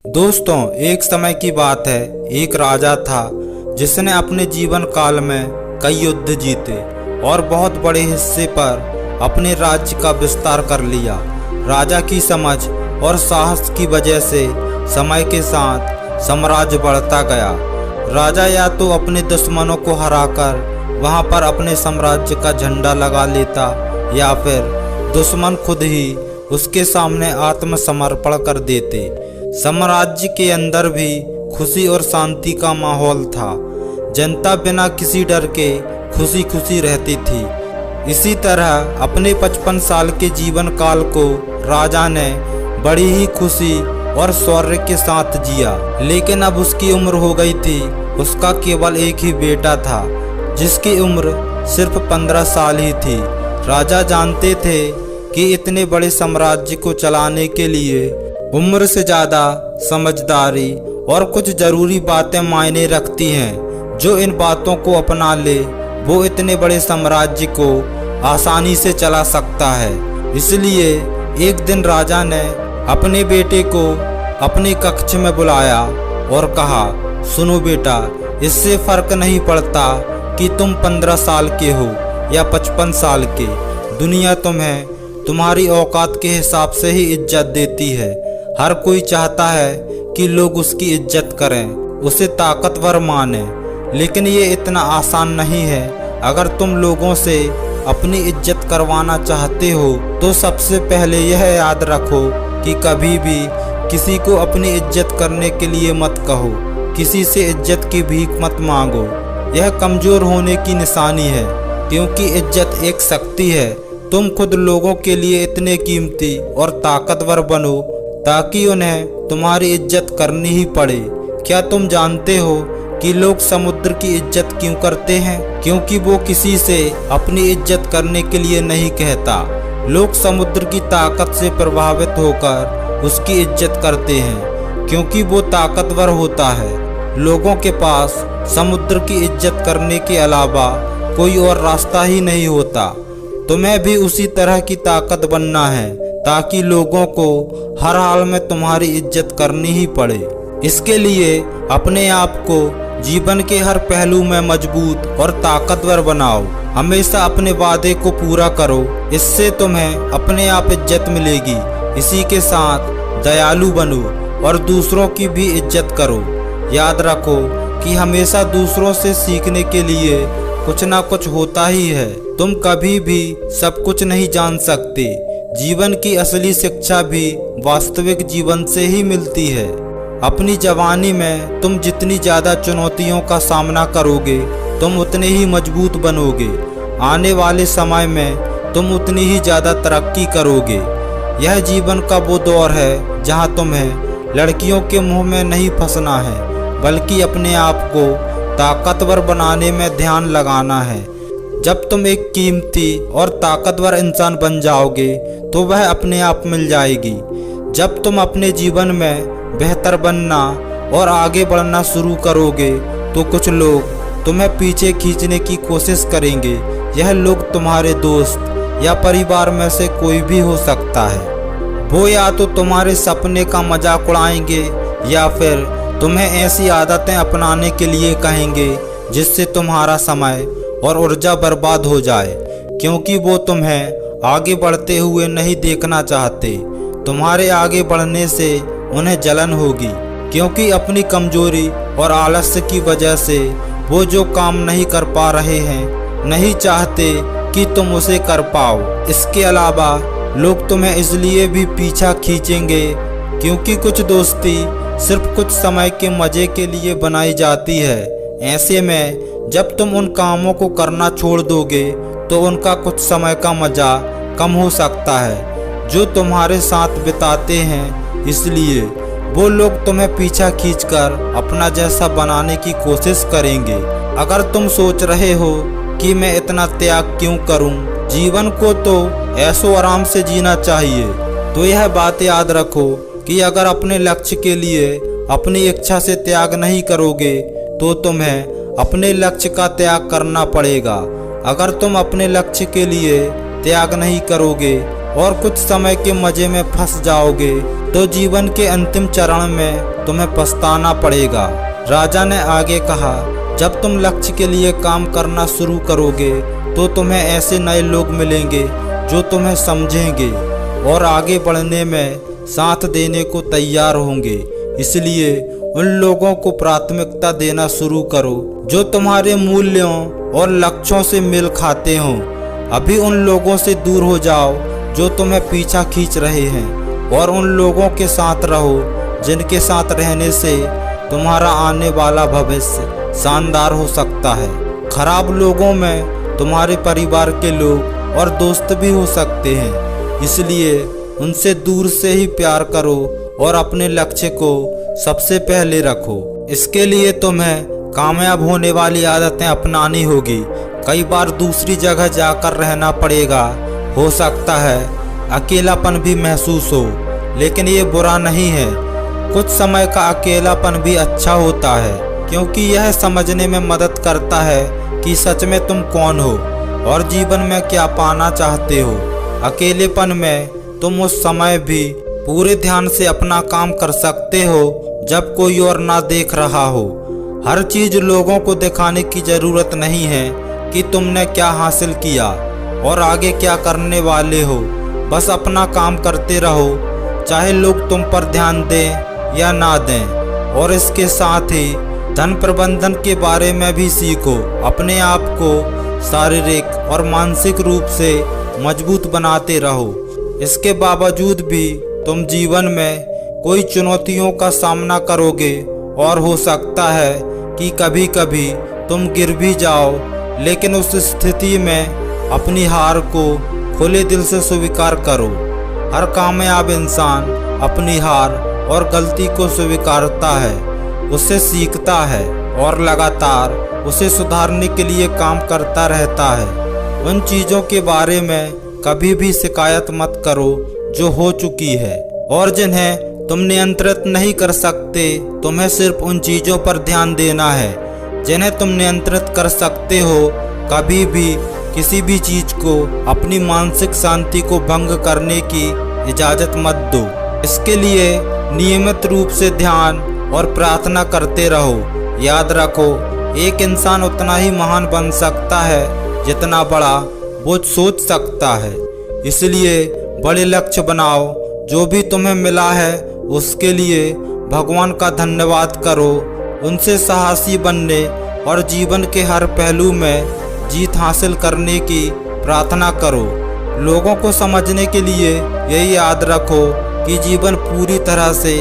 दोस्तों, एक समय की बात है। एक राजा था जिसने अपने जीवन काल में कई युद्ध जीते और बहुत बड़े हिस्से पर अपने राज्य का विस्तार कर लिया। राजा की समझ और साहस की वजह से समय के साथ साम्राज्य बढ़ता गया। राजा या तो अपने दुश्मनों को हराकर वहां पर अपने साम्राज्य का झंडा लगा लेता या फिर दुश्मन खुद ही उसके सामने आत्मसमर्पण कर देते। साम्राज्य के अंदर भी खुशी और शांति का माहौल था। जनता बिना किसी डर के खुशी खुशी रहती थी। इसी तरह अपने 55 साल के जीवन काल को राजा ने बड़ी ही खुशी और शौर्य के साथ जिया। लेकिन अब उसकी उम्र हो गई थी। उसका केवल एक ही बेटा था जिसकी उम्र सिर्फ 15 साल ही थी। राजा जानते थे कि इतने बड़े साम्राज्य को चलाने के लिए उम्र से ज़्यादा समझदारी और कुछ ज़रूरी बातें मायने रखती हैं। जो इन बातों को अपना ले वो इतने बड़े साम्राज्य को आसानी से चला सकता है। इसलिए एक दिन राजा ने अपने बेटे को अपने कक्ष में बुलाया और कहा, सुनो बेटा, इससे फर्क नहीं पड़ता कि तुम 15 साल के हो या 55 साल के। दुनिया तुम्हें तुम्हारी औकात के हिसाब से ही इज्जत देती है। हर कोई चाहता है कि लोग उसकी इज्जत करें, उसे ताकतवर माने, लेकिन ये इतना आसान नहीं है। अगर तुम लोगों से अपनी इज्जत करवाना चाहते हो तो सबसे पहले यह याद रखो कि कभी भी किसी को अपनी इज्जत करने के लिए मत कहो। किसी से इज्जत की भीख मत मांगो। यह कमज़ोर होने की निशानी है, क्योंकि इज्जत एक शक्ति है। तुम खुद लोगों के लिए इतने कीमती और ताकतवर बनो ताकि उन्हें तुम्हारी इज्जत करनी ही पड़े। क्या तुम जानते हो कि लोग समुद्र की इज्जत क्यों करते हैं? क्योंकि वो किसी से अपनी इज्जत करने के लिए नहीं कहता। लोग समुद्र की ताकत से प्रभावित होकर उसकी इज्जत करते हैं, क्योंकि वो ताकतवर होता है। लोगों के पास समुद्र की इज्जत करने के अलावा कोई और रास्ता ही नहीं होता। तुम्हें भी उसी तरह की ताकत बनना है ताकि लोगों को हर हाल में तुम्हारी इज्जत करनी ही पड़े। इसके लिए अपने आप को जीवन के हर पहलू में मजबूत और ताकतवर बनाओ। हमेशा अपने वादे को पूरा करो, इससे तुम्हें अपने आप इज्जत मिलेगी। इसी के साथ दयालु बनो और दूसरों की भी इज्जत करो। याद रखो कि हमेशा दूसरों से सीखने के लिए कुछ ना कुछ होता ही है। तुम कभी भी सब कुछ नहीं जान सकते। जीवन की असली शिक्षा भी वास्तविक जीवन से ही मिलती है। अपनी जवानी में तुम जितनी ज़्यादा चुनौतियों का सामना करोगे तुम उतने ही मजबूत बनोगे। आने वाले समय में तुम उतनी ही ज़्यादा तरक्की करोगे। यह जीवन का वो दौर है जहां तुम्हें लड़कियों के मुंह में नहीं फंसना है, बल्कि अपने आप को ताकतवर बनाने में ध्यान लगाना है। जब तुम एक कीमती और ताकतवर इंसान बन जाओगे तो वह अपने आप मिल जाएगी। जब तुम अपने जीवन में बेहतर बनना और आगे बढ़ना शुरू करोगे तो कुछ लोग तुम्हें पीछे खींचने की कोशिश करेंगे। यह लोग तुम्हारे दोस्त या परिवार में से कोई भी हो सकता है। वो या तो तुम्हारे सपने का मजाक उड़ाएंगे या फिर तुम्हें ऐसी आदतें अपनाने के लिए कहेंगे जिससे तुम्हारा समय और ऊर्जा बर्बाद हो जाए, क्योंकि वो तुम्हें आगे बढ़ते हुए नहीं देखना चाहते। तुम्हारे आगे बढ़ने से उन्हें जलन होगी, क्योंकि अपनी कमजोरी और आलस्य की वजह से वो जो काम नहीं कर पा रहे हैं नहीं चाहते कि तुम उसे कर पाओ। इसके अलावा लोग तुम्हें इसलिए भी पीछा खींचेंगे क्योंकि कुछ दोस्ती सिर्फ कुछ समय के मजे के लिए बनाई जाती है। ऐसे में जब तुम उन कामों को करना छोड़ दोगे तो उनका कुछ समय का मजा कम हो सकता है जो तुम्हारे साथ बिताते हैं। इसलिए वो लोग तुम्हें पीछा खींचकर अपना जैसा बनाने की कोशिश करेंगे। अगर तुम सोच रहे हो कि मैं इतना त्याग क्यों करूं, जीवन को तो ऐशो आराम से जीना चाहिए, तो यह बात याद रखो कि अगर अपने लक्ष्य के लिए अपनी इच्छा से त्याग नहीं करोगे तो तुम्हें अपने लक्ष्य का त्याग करना पड़ेगा। अगर तुम अपने लक्ष्य के लिए त्याग नहीं करोगे और कुछ समय के मजे में फंस जाओगे तो जीवन के अंतिम चरण में तुम्हें पछताना पड़ेगा। राजा ने आगे कहा, जब तुम लक्ष्य के लिए काम करना शुरू करोगे तो तुम्हें ऐसे नए लोग मिलेंगे जो तुम्हें समझेंगे और आगे बढ़ने में साथ देने को तैयार होंगे। इसलिए उन लोगों को प्राथमिकता देना शुरू करो जो तुम्हारे मूल्यों और लक्ष्यों से मेल खाते हों। अभी उन लोगों से दूर हो जाओ जो तुम्हें पीछा खींच रहे हैं और उन लोगों के साथ रहो जिनके साथ रहने से तुम्हारा आने वाला भविष्य शानदार हो सकता है। खराब लोगों में तुम्हारे परिवार के लोग और दोस्त भी हो सकते हैं, इसलिए उनसे दूर से ही प्यार करो और अपने लक्ष्य को सबसे पहले रखो। इसके लिए तुम्हें कामयाब होने वाली आदतें अपनानी होगी। कई बार दूसरी जगह जाकर रहना पड़ेगा। हो सकता है अकेलापन भी महसूस हो, लेकिन ये बुरा नहीं है। कुछ समय का अकेलापन भी अच्छा होता है, क्योंकि यह समझने में मदद करता है कि सच में तुम कौन हो और जीवन में क्या पाना चाहते हो। अकेलेपन में तुम उस समय भी पूरे ध्यान से अपना काम कर सकते हो जब कोई और ना देख रहा हो। हर चीज लोगों को दिखाने की जरूरत नहीं है कि तुमने क्या हासिल किया और आगे क्या करने वाले हो। बस अपना काम करते रहो, चाहे लोग तुम पर ध्यान दें या ना दें। और इसके साथ ही धन प्रबंधन के बारे में भी सीखो। अपने आप को शारीरिक और मानसिक रूप से मजबूत बनाते रहो। इसके बावजूद भी तुम जीवन में कोई चुनौतियों का सामना करोगे और हो सकता है कि कभी कभी तुम गिर भी जाओ, लेकिन उस स्थिति में अपनी हार को खुले दिल से स्वीकार करो। हर कामयाब इंसान अपनी हार और गलती को स्वीकारता है, उससे सीखता है और लगातार उसे सुधारने के लिए काम करता रहता है। उन चीज़ों के बारे में कभी भी शिकायत मत करो जो हो चुकी है और जिन्हें तुम नियंत्रित नहीं कर सकते। तुम्हें सिर्फ उन चीज़ों पर ध्यान देना है जिन्हें तुम नियंत्रित कर सकते हो। कभी भी किसी भी चीज़ को अपनी मानसिक शांति को भंग करने की इजाज़त मत दो। इसके लिए नियमित रूप से ध्यान और प्रार्थना करते रहो। याद रखो, एक इंसान उतना ही महान बन सकता है जितना बड़ा वो सोच सकता है। इसलिए बड़े लक्ष्य बनाओ। जो भी तुम्हें मिला है उसके लिए भगवान का धन्यवाद करो। उनसे साहसी बनने और जीवन के हर पहलू में जीत हासिल करने की प्रार्थना करो। लोगों को समझने के लिए यही याद रखो कि जीवन पूरी तरह से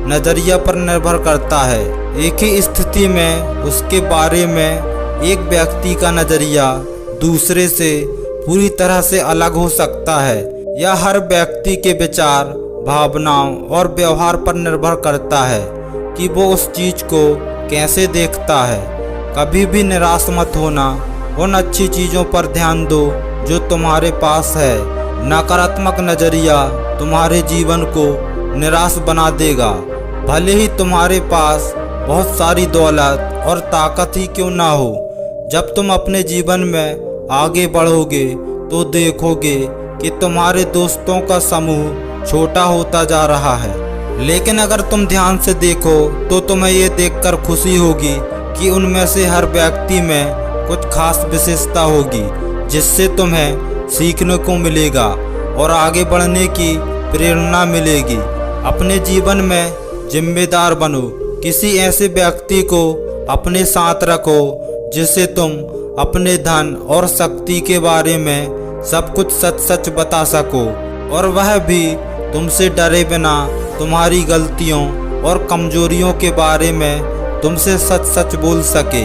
नज़रिया पर निर्भर करता है। एक ही स्थिति में उसके बारे में एक व्यक्ति का नज़रिया दूसरे से पूरी तरह से अलग हो सकता है। यह हर व्यक्ति के विचार, भावनाओं और व्यवहार पर निर्भर करता है कि वो उस चीज़ को कैसे देखता है। कभी भी निराश मत होना। उन अच्छी चीज़ों पर ध्यान दो जो तुम्हारे पास है। नकारात्मक नज़रिया तुम्हारे जीवन को निराश बना देगा। भले ही तुम्हारे पास बहुत सारी दौलत और ताकत ही क्यों ना हो, जब तुम अपने जीवन में आगे बढ़ोगे तो देखोगे कि तुम्हारे दोस्तों का समूह छोटा होता जा रहा है। लेकिन अगर तुम ध्यान से देखो तो तुम्हें ये देखकर खुशी होगी कि उनमें से हर व्यक्ति में कुछ खास विशेषता होगी जिससे तुम्हें सीखने को मिलेगा और आगे बढ़ने की प्रेरणा मिलेगी। अपने जीवन में जिम्मेदार बनो। किसी ऐसे व्यक्ति को अपने साथ रखो जिसे तुम अपने धन और शक्ति के बारे में सब कुछ सच सच बता सको और वह भी तुमसे डरे बिना तुम्हारी गलतियों और कमजोरियों के बारे में तुमसे सच सच बोल सके,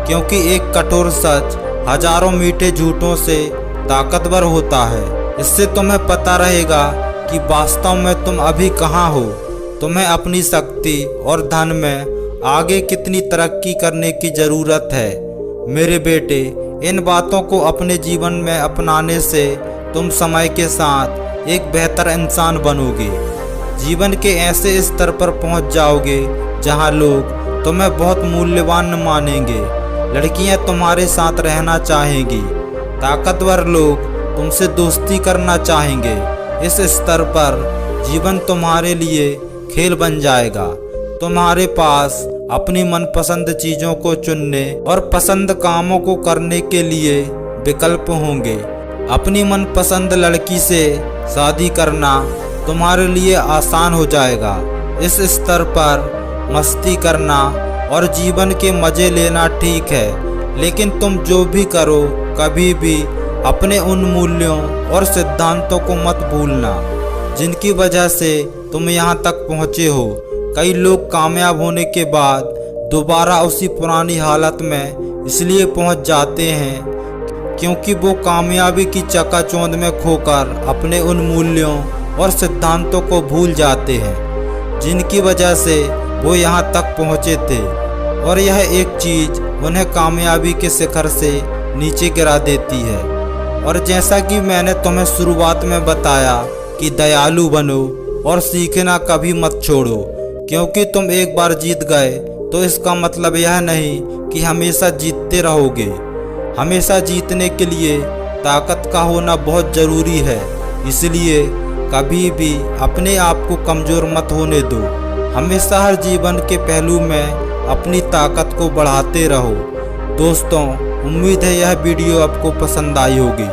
क्योंकि एक कठोर सच हजारों मीठे झूठों से ताकतवर होता है। इससे तुम्हें पता रहेगा कि वास्तव में तुम अभी कहाँ हो। तुम्हें अपनी शक्ति और धन में आगे कितनी तरक्की करने की ज़रूरत है। मेरे बेटे, इन बातों को अपने जीवन में अपनाने से तुम समय के साथ एक बेहतर इंसान बनोगे। जीवन के ऐसे स्तर पर पहुंच जाओगे जहां लोग तुम्हें बहुत मूल्यवान मानेंगे। लड़कियां तुम्हारे साथ रहना चाहेंगी। ताकतवर लोग तुमसे दोस्ती करना चाहेंगे। इस स्तर पर जीवन तुम्हारे लिए खेल बन जाएगा। तुम्हारे पास अपनी मनपसंद चीजों को चुनने और पसंद कामों को करने के लिए विकल्प होंगे। अपनी मनपसंद लड़की से शादी करना तुम्हारे लिए आसान हो जाएगा। इस स्तर पर मस्ती करना और जीवन के मजे लेना ठीक है, लेकिन तुम जो भी करो कभी भी अपने उन मूल्यों और सिद्धांतों को मत भूलना जिनकी वजह से तुम यहाँ तक पहुँचे हो। कई लोग कामयाब होने के बाद दोबारा उसी पुरानी हालत में इसलिए पहुँच जाते हैं क्योंकि वो कामयाबी की चकाचौंध में खोकर अपने उन मूल्यों और सिद्धांतों को भूल जाते हैं जिनकी वजह से वो यहाँ तक पहुँचे थे, और यह एक चीज़ उन्हें कामयाबी के शिखर से नीचे गिरा देती है। और जैसा कि मैंने तुम्हें शुरुआत में बताया कि दयालु बनो और सीखना कभी मत छोड़ो, क्योंकि तुम एक बार जीत गए तो इसका मतलब यह नहीं कि हमेशा जीतते रहोगे। हमेशा जीतने के लिए ताकत का होना बहुत ज़रूरी है, इसलिए कभी भी अपने आप को कमज़ोर मत होने दो। हमेशा हर जीवन के पहलू में अपनी ताकत को बढ़ाते रहो। दोस्तों, उम्मीद है यह वीडियो आपको पसंद आई होगी।